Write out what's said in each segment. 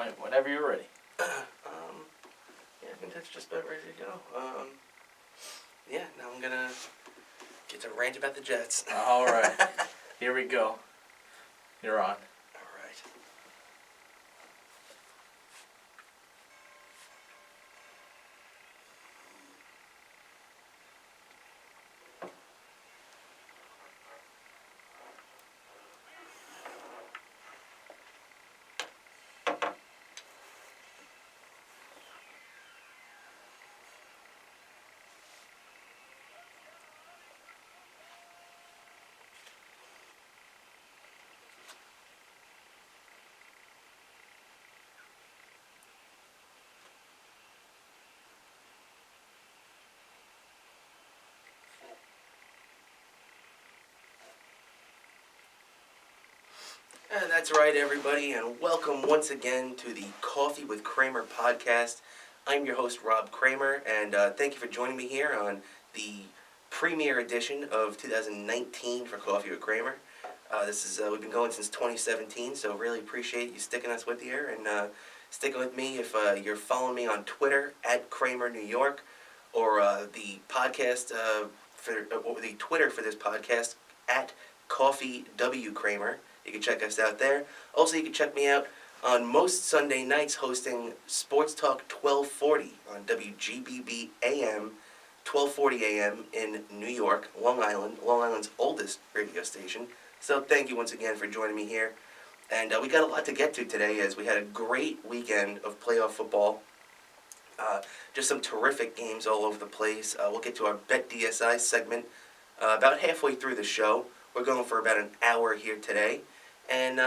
Whenever you're ready. Yeah, I think that's just about ready to go. Yeah, now I'm gonna get to rant about the Jets. All right. Here we go. You're on. All right. That's right, everybody, and welcome once again to the Coffee with Cramer podcast. I'm your host, Rob Cramer, and thank you for joining me here on the premiere edition of 2019 for Coffee with Cramer. This is we've been going since 2017, so really appreciate you sticking us with here and sticking with me. If you're following me on Twitter at Cramer New York, or the podcast or the Twitter for this podcast at Coffee W Cramer. You can check us out there. Also, you can check me out on most Sunday nights hosting Sports Talk 1240 on WGBB AM, 1240 AM in New York, Long Island's oldest radio station. So thank you once again for joining me here. And we got a lot to get to today as we had a great weekend of playoff football. Just some terrific games all over the place. We'll get to our Bet DSI segment about halfway through the show. We're going for about an hour here today. And,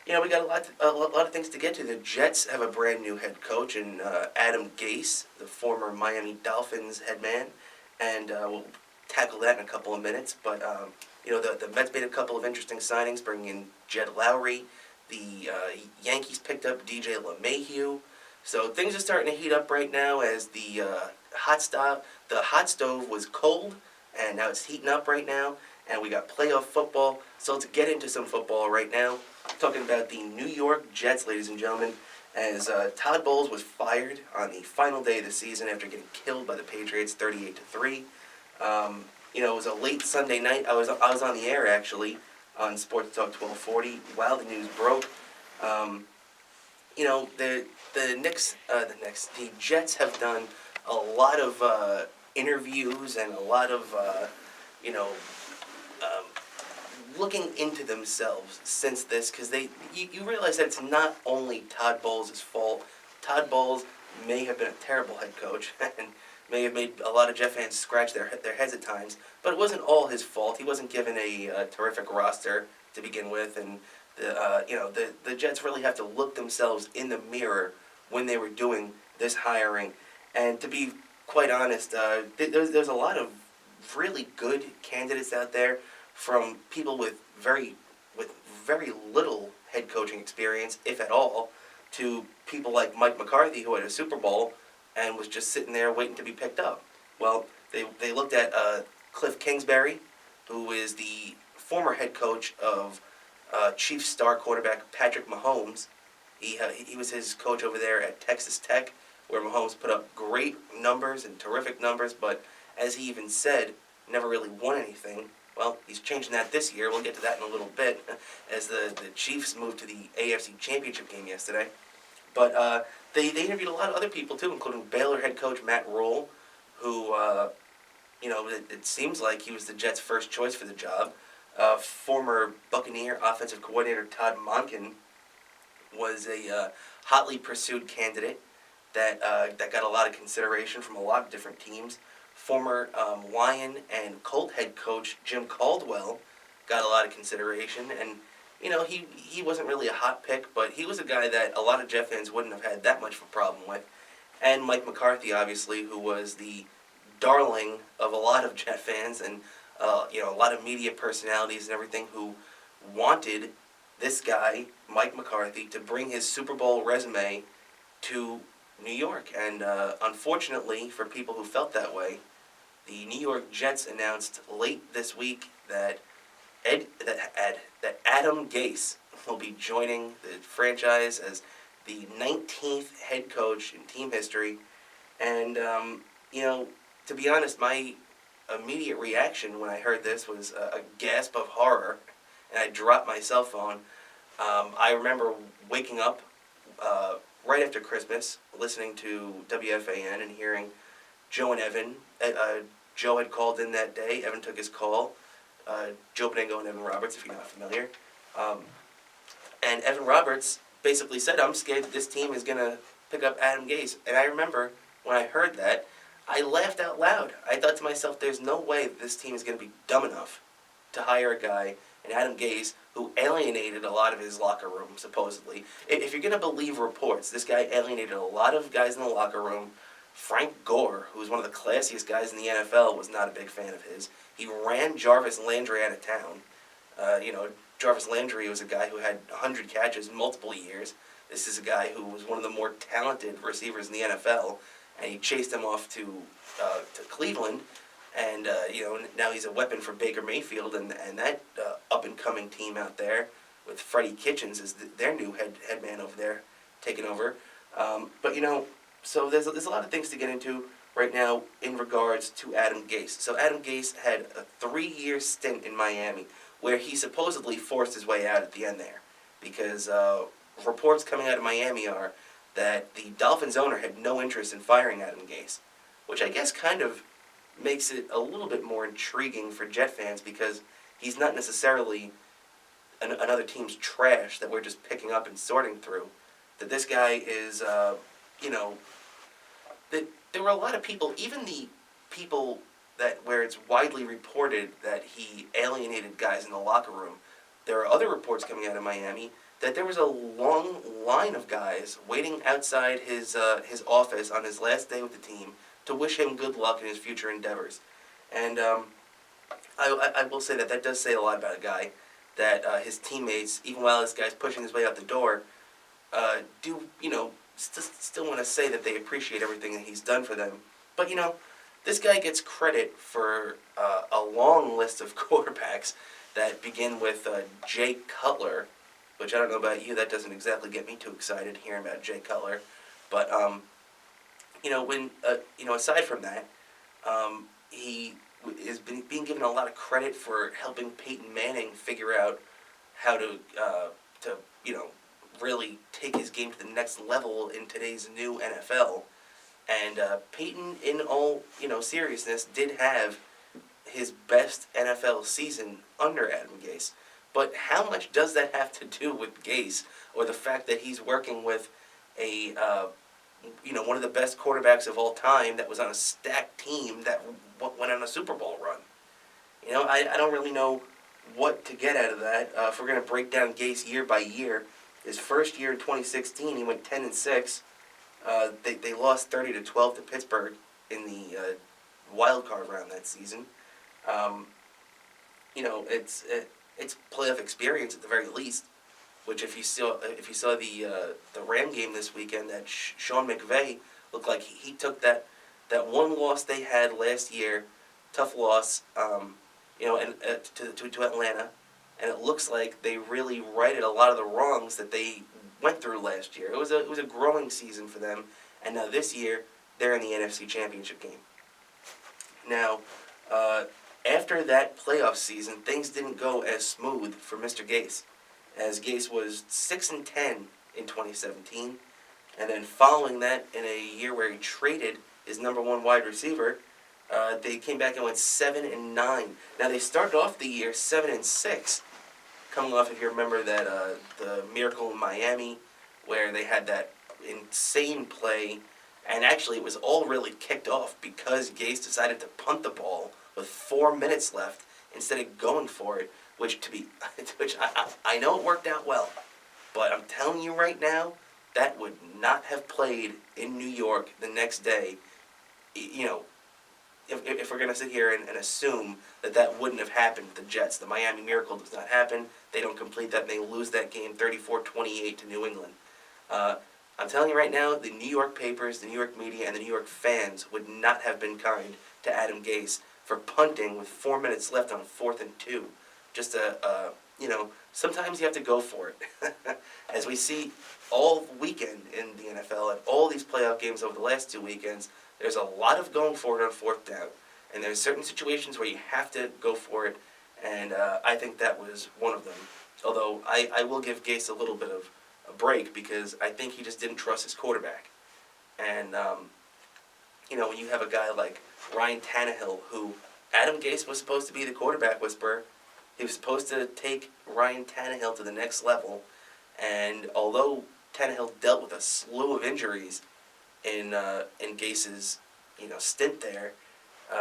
we got a lot of things to get to. The Jets have a brand new head coach in Adam Gase, the former Miami Dolphins head man. And we'll tackle that in a couple of minutes. But, the Mets made a couple of interesting signings, bringing in Jed Lowry. The Yankees picked up DJ LeMahieu. So things are starting to heat up right now as the hot stove was cold, and now it's heating up right now. And we got playoff football. So let's get into some football right now. Talking about the New York Jets, ladies and gentlemen, as Todd Bowles was fired on the final day of the season after getting killed by the Patriots 38-3. It was a late Sunday night. I was on the air, actually, on Sports Talk 1240 while the news broke. The Jets have done a lot of interviews and a lot of, looking into themselves since this, because you realize that it's not only Todd Bowles' fault. Todd Bowles may have been a terrible head coach and may have made a lot of Jet fans scratch their heads at times, but it wasn't all his fault. He wasn't given a terrific roster to begin with, and the Jets really have to look themselves in the mirror when they were doing this hiring. And to be quite honest, there's a lot of really good candidates out there, from people with very little head coaching experience, if at all, to people like Mike McCarthy, who had a Super Bowl and was just sitting there waiting to be picked up. Well, they looked at Cliff Kingsbury, who is the former head coach of Chiefs star quarterback Patrick Mahomes. He was his coach over there at Texas Tech, where Mahomes put up great numbers and terrific numbers, but as he even said, never really won anything. Well, he's changing that this year. We'll get to that in a little bit, as the Chiefs moved to the AFC Championship game yesterday. But they interviewed a lot of other people, too, including Baylor head coach Matt Rule, who, it seems like he was the Jets' first choice for the job. Former Buccaneer offensive coordinator Todd Monken was a hotly pursued candidate that got a lot of consideration from a lot of different teams. Former Lion and Colt head coach Jim Caldwell got a lot of consideration, and he wasn't really a hot pick, but he was a guy that a lot of Jet fans wouldn't have had that much of a problem with. And Mike McCarthy, obviously, who was the darling of a lot of Jet fans and a lot of media personalities and everything, who wanted this guy, Mike McCarthy, to bring his Super Bowl resume to New York. And unfortunately, for people who felt that way, the New York Jets announced late this week that Adam Gase will be joining the franchise as the 19th head coach in team history. And, to be honest, my immediate reaction when I heard this was a gasp of horror, and I dropped my cell phone. I remember waking up right after Christmas, listening to WFAN and hearing Joe and Evan. Joe had called in that day. Evan took his call. Joe Benengo and Evan Roberts, if you're not familiar. And Evan Roberts basically said, I'm scared that this team is going to pick up Adam Gase. And I remember when I heard that, I laughed out loud. I thought to myself, there's no way that this team is going to be dumb enough to hire a guy in Adam Gase who alienated a lot of his locker room, supposedly. If you're going to believe reports, this guy alienated a lot of guys in the locker room. Frank Gore, who was one of the classiest guys in the NFL, was not a big fan of his. He ran Jarvis Landry out of town. Jarvis Landry was a guy who had 100 catches in multiple years. This is a guy who was one of the more talented receivers in the NFL, and he chased him off to Cleveland, and now he's a weapon for Baker Mayfield and that up-and-coming team out there with Freddie Kitchens as their new head man over there taking over. So there's a lot of things to get into right now in regards to Adam Gase. So Adam Gase had a 3-year stint in Miami where he supposedly forced his way out at the end there, because reports coming out of Miami are that the Dolphins owner had no interest in firing Adam Gase, which I guess kind of makes it a little bit more intriguing for Jet fans, because he's not necessarily another team's trash that we're just picking up and sorting through. That this guy is, that there were a lot of people, even the people where it's widely reported that he alienated guys in the locker room. There are other reports coming out of Miami that there was a long line of guys waiting outside his office on his last day with the team to wish him good luck in his future endeavors. And I will say that does say a lot about a guy, that his teammates, even while this guy's pushing his way out the door, do, still want to say that they appreciate everything that he's done for them. But, this guy gets credit for a long list of quarterbacks that begin with Jay Cutler, which I don't know about you, that doesn't exactly get me too excited hearing about Jay Cutler. But, aside from that, he is being given a lot of credit for helping Peyton Manning figure out how to really take his game to the next level in today's new NFL. And Peyton, in all seriousness, did have his best NFL season under Adam Gase. But how much does that have to do with Gase, or the fact that he's working with a one of the best quarterbacks of all time that was on a stacked team that went on a Super Bowl run? I don't really know what to get out of that. If we're going to break down Gase year by year, his first year in 2016, he went 10-6. They lost 30-12 to Pittsburgh in the wild card round that season. It's playoff experience at the very least. Which, if you saw the Ram game this weekend, that Sean McVay looked like he took that one loss they had last year, tough loss, to Atlanta, and it looks like they really righted a lot of the wrongs that they went through last year. It was a growing season for them, and now this year they're in the NFC Championship game. Now, after that playoff season, things didn't go as smooth for Mr. Gase, as Gase was 6-10 in 2017, and then following that, in a year where he traded his number one wide receiver, they came back and went 7-9. Now they started off the year 7-6, coming off, if you remember, that the Miracle in Miami, where they had that insane play, and actually it was all really kicked off because Gase decided to punt the ball with 4 minutes left instead of going for it, which I know it worked out well, but I'm telling you right now, that would not have played in New York the next day. If we're going to sit here and assume that wouldn't have happened to the Jets. The Miami Miracle does not happen. They don't complete that, and they lose that game 34-28 to New England. I'm telling you right now, the New York papers, the New York media, and the New York fans would not have been kind to Adam Gase for punting with 4 minutes left on 4th and 2. Just a sometimes you have to go for it. As we see all weekend in the NFL and all these playoff games over the last 2 weekends, there's a lot of going for it on fourth down. And there's certain situations where you have to go for it, and I think that was one of them. Although I will give Gase a little bit of a break because I think he just didn't trust his quarterback. And, when you have a guy like Ryan Tannehill, who Adam Gase was supposed to be the quarterback whisperer, he was supposed to take Ryan Tannehill to the next level, and although Tannehill dealt with a slew of injuries in Gase's stint there,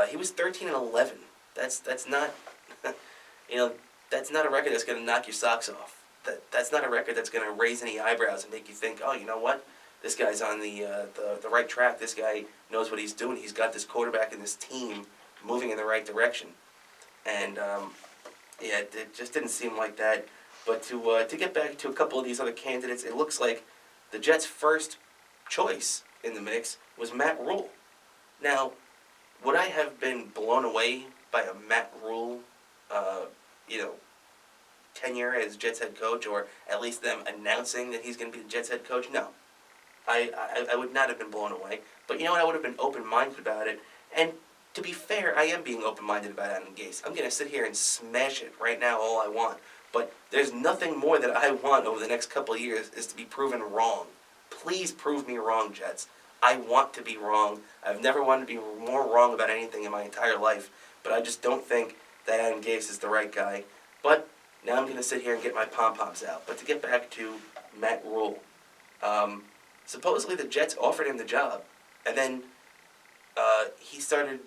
he was 13-11. That's not that's not a record that's going to knock your socks off. That's not a record that's going to raise any eyebrows and make you think, oh, you know what, this guy's on the right track. This guy knows what he's doing. He's got this quarterback and this team moving in the right direction, and it just didn't seem like that. But to get back to a couple of these other candidates, it looks like the Jets' first choice in the mix was Matt Rule. Now, would I have been blown away by a Matt Rule, tenure as Jets head coach, or at least them announcing that he's going to be the Jets head coach? No. I would not have been blown away. But you know what? I would have been open-minded about it. And to be fair, I am being open-minded about Adam Gase. I'm going to sit here and smash it right now all I want. But there's nothing more that I want over the next couple of years is to be proven wrong. Please prove me wrong, Jets. I want to be wrong. I've never wanted to be more wrong about anything in my entire life. But I just don't think that Adam Gase is the right guy. But now I'm going to sit here and get my pom-poms out. But to get back to Matt Rule, supposedly the Jets offered him the job. And then he started,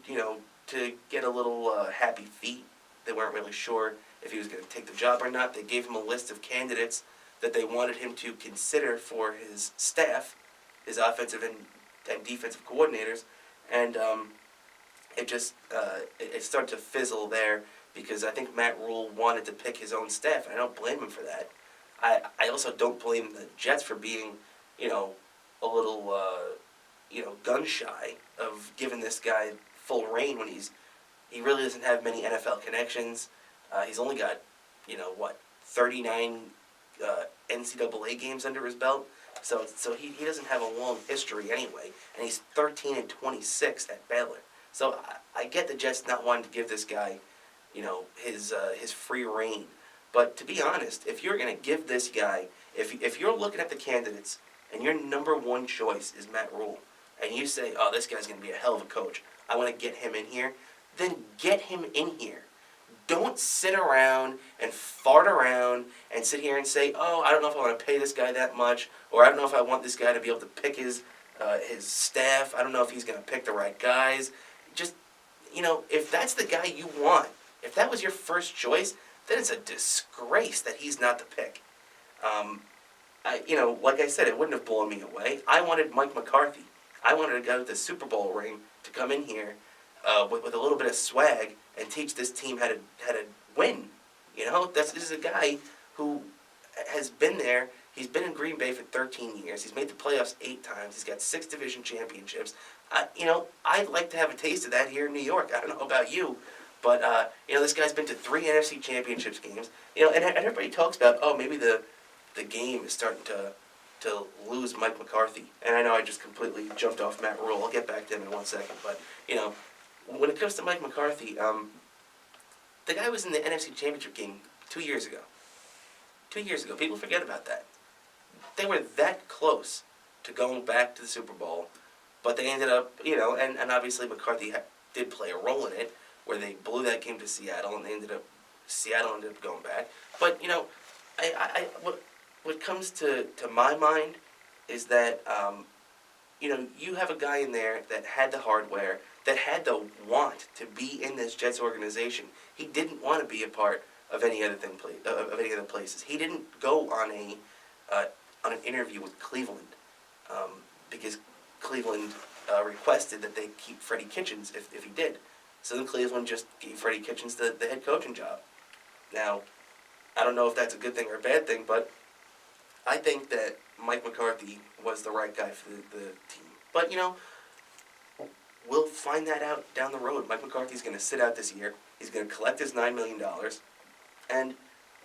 to get a little happy feet. They weren't really sure if he was going to take the job or not. They gave him a list of candidates that they wanted him to consider for his staff, his offensive and defensive coordinators, and it started to fizzle there because I think Matt Rule wanted to pick his own staff, and I don't blame him for that. I also don't blame the Jets for being, a little, gun-shy of giving this guy full reign when he really doesn't have many NFL connections. He's only got, 39 NCAA games under his belt. So he doesn't have a long history anyway, and he's 13-26 at Baylor. So I get the Jets not wanting to give this guy, his free reign. But to be honest, if you're going to give this guy, if you're looking at the candidates and your number one choice is Matt Rule, and you say, oh, this guy's going to be a hell of a coach, I want to get him in here, then get him in here. Don't sit around and fart around and sit here and say, oh, I don't know if I want to pay this guy that much, or I don't know if I want this guy to be able to pick his staff. I don't know if he's going to pick the right guys. Just, if that's the guy you want, if that was your first choice, then it's a disgrace that he's not the pick. Like I said, it wouldn't have blown me away. I wanted Mike McCarthy. I wanted a guy with a Super Bowl ring to come in here with a little bit of swag and teach this team how to win. This is a guy who has been there. He's been in Green Bay for 13 years. He's made the playoffs 8 times. He's got 6 division championships. I'd like to have a taste of that here in New York. I don't know about you, but this guy's been to 3 NFC Championships games. And everybody talks about, oh, maybe the game is starting to lose Mike McCarthy. And I know I just completely jumped off Matt Rule. I'll get back to him in 1 second. But, when it comes to Mike McCarthy, the guy was in the NFC Championship game 2 years ago. 2 years ago. People forget about that. They were that close to going back to the Super Bowl, but they ended up, and obviously McCarthy did play a role in it, where they blew that game to Seattle, and Seattle ended up going back. But, what comes to my mind is that, you have a guy in there that had the hardware, that had the want to be in this Jets organization. He didn't want to be a part of any other places. He didn't go on an interview with Cleveland because Cleveland requested that they keep Freddie Kitchens if he did. So then Cleveland just gave Freddie Kitchens the head coaching job. Now, I don't know if that's a good thing or a bad thing, but I think that Mike McCarthy was the right guy for the team. But, we'll find that out down the road. Mike McCarthy's going to sit out this year. He's going to collect his $9 million, and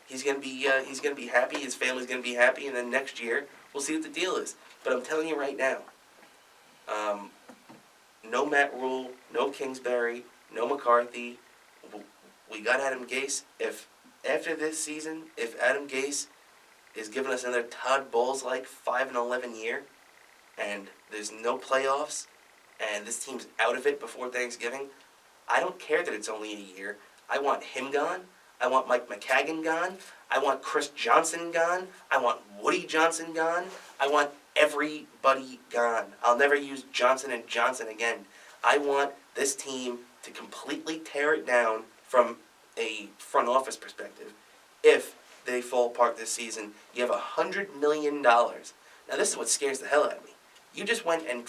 he's gonna be happy. His family's gonna be happy, and then next year we'll see what the deal is. But I'm telling you right now, no Matt Rule, no Kingsbury, no McCarthy. We got Adam Gase. If after this season, if Adam Gase is giving us another Todd Bowles-like 5-11 year, and there's no playoffs, and this team's out of it before Thanksgiving, I don't care that it's only a year. I want him gone. I want Mike McCagan gone. I want Chris Johnson gone. I want Woody Johnson gone. I want everybody gone. I'll never use Johnson & Johnson again. I want this team to completely tear it down from a front office perspective. If they fall apart this season, you have $100 million. Now this is what scares the hell out of me. You just went and